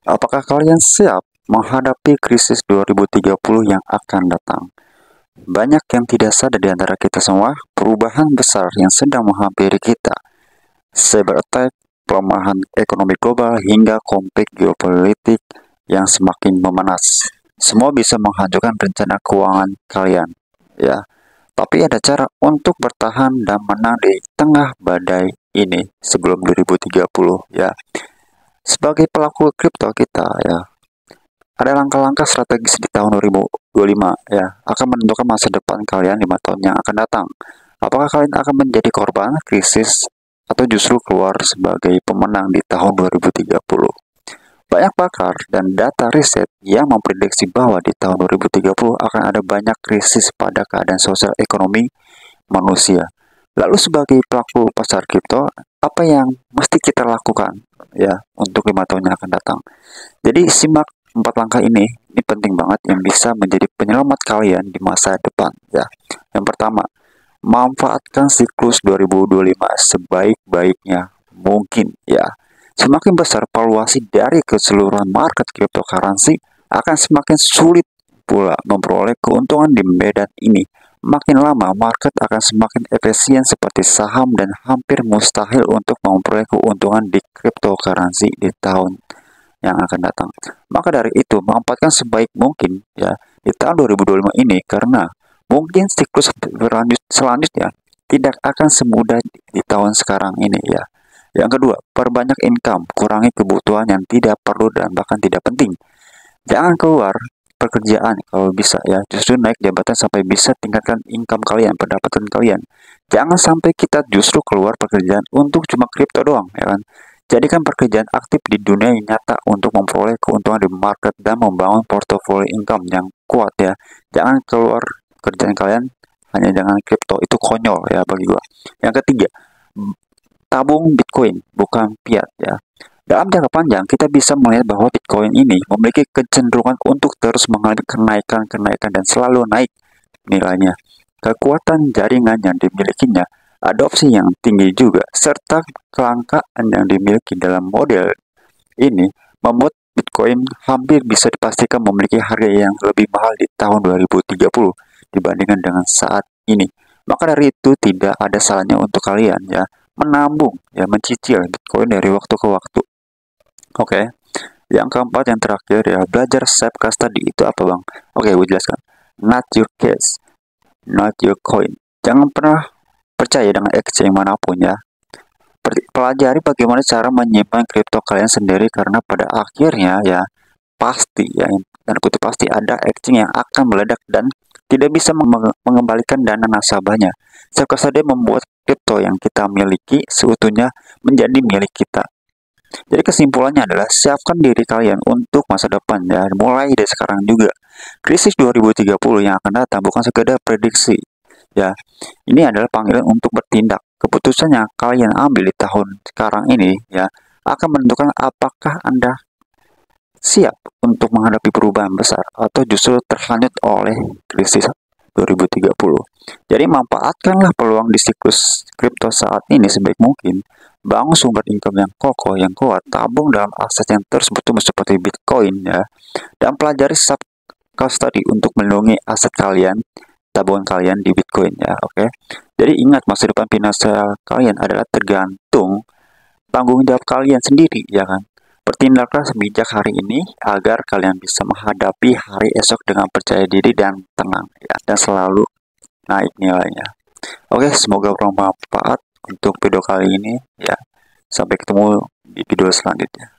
Apakah kalian siap menghadapi krisis 2030 yang akan datang? Banyak yang tidak sadar di antara kita semua, perubahan besar yang sedang menghampiri kita. Cyber attack, pelemahan ekonomi global, hingga konflik geopolitik yang semakin memanas. Semua bisa menghancurkan rencana keuangan kalian, ya. Tapi ada cara untuk bertahan dan menang di tengah badai ini sebelum 2030, ya. Sebagai pelaku kripto kita, ya, ada langkah-langkah strategis di tahun 2025, ya, akan menentukan masa depan kalian 5 tahun yang akan datang. Apakah kalian akan menjadi korban krisis atau justru keluar sebagai pemenang di tahun 2030? Banyak pakar dan data riset yang memprediksi bahwa di tahun 2030 akan ada banyak krisis pada keadaan sosial ekonomi manusia. Lalu sebagai pelaku pasar kripto, apa yang mesti kita lakukan ya untuk 5 tahun yang akan datang? Jadi simak 4 langkah ini penting banget yang bisa menjadi penyelamat kalian di masa depan ya. Yang pertama, manfaatkan siklus 2025 sebaik-baiknya mungkin ya. Semakin besar valuasi dari keseluruhan market cryptocurrency, akan semakin sulit pula memperoleh keuntungan di medan ini. Makin lama, market akan semakin efisien seperti saham dan hampir mustahil untuk memperoleh keuntungan di cryptocurrency di tahun yang akan datang. Maka dari itu, manfaatkan sebaik mungkin ya di tahun 2025 ini, karena mungkin siklus selanjutnya tidak akan semudah di tahun sekarang ini ya. Yang kedua, perbanyak income, kurangi kebutuhan yang tidak perlu dan bahkan tidak penting. Jangan keluar pekerjaan kalau bisa ya, justru naik jabatan sampai bisa tingkatkan income kalian, pendapatan kalian. Jangan sampai kita justru keluar pekerjaan untuk cuma kripto doang, ya kan? Jadikan pekerjaan aktif di dunia nyata untuk memperoleh keuntungan di market dan membangun portofolio income yang kuat ya. Jangan keluar kerjaan kalian hanya dengan kripto, itu konyol ya bagi gua. Yang ketiga, tabung Bitcoin bukan fiat ya. Dalam jangka panjang, kita bisa melihat bahwa Bitcoin ini memiliki kecenderungan untuk terus mengalami kenaikan dan selalu naik nilainya. Kekuatan jaringan yang dimilikinya, adopsi yang tinggi juga, serta kelangkaan yang dimiliki dalam model ini membuat Bitcoin hampir bisa dipastikan memiliki harga yang lebih mahal di tahun 2030 dibandingkan dengan saat ini. Maka dari itu tidak ada salahnya untuk kalian ya menabung ya, mencicil Bitcoin dari waktu ke waktu. Oke. Yang keempat, yang terakhir ya, belajar self custody itu apa bang? Oke, gue jelaskan. Not your case, not your coin. Jangan pernah percaya dengan exchange manapun ya. Pelajari bagaimana cara menyimpan kripto kalian sendiri, karena pada akhirnya ya pasti ya, dan kutip pasti ada exchange yang akan meledak dan tidak bisa mengembalikan dana nasabahnya. Self custody membuat kripto yang kita miliki seutuhnya menjadi milik kita. Jadi kesimpulannya adalah siapkan diri kalian untuk masa depan ya, mulai dari sekarang juga. Krisis 2030 yang akan datang bukan sekedar prediksi ya. Ini adalah panggilan untuk bertindak. Keputusan yang kalian ambil di tahun sekarang ini ya akan menentukan apakah Anda siap untuk menghadapi perubahan besar atau justru terhanyut oleh krisis 2030. Jadi manfaatkanlah peluang di siklus kripto saat ini sebaik mungkin. Bangun sumber income yang kokoh, yang kuat, tabung dalam aset yang terus bertumbuh seperti Bitcoin ya, dan pelajari sub custody untuk melindungi aset kalian, tabungan kalian di Bitcoin ya, oke? Jadi ingat, masa depan finansial kalian adalah tergantung tanggung jawab kalian sendiri ya kan. Bertindaklah sebijak hari ini agar kalian bisa menghadapi hari esok dengan percaya diri dan tenang ya, dan selalu naik nilainya. Oke, semoga bermanfaat untuk video kali ini ya. Sampai ketemu di video selanjutnya.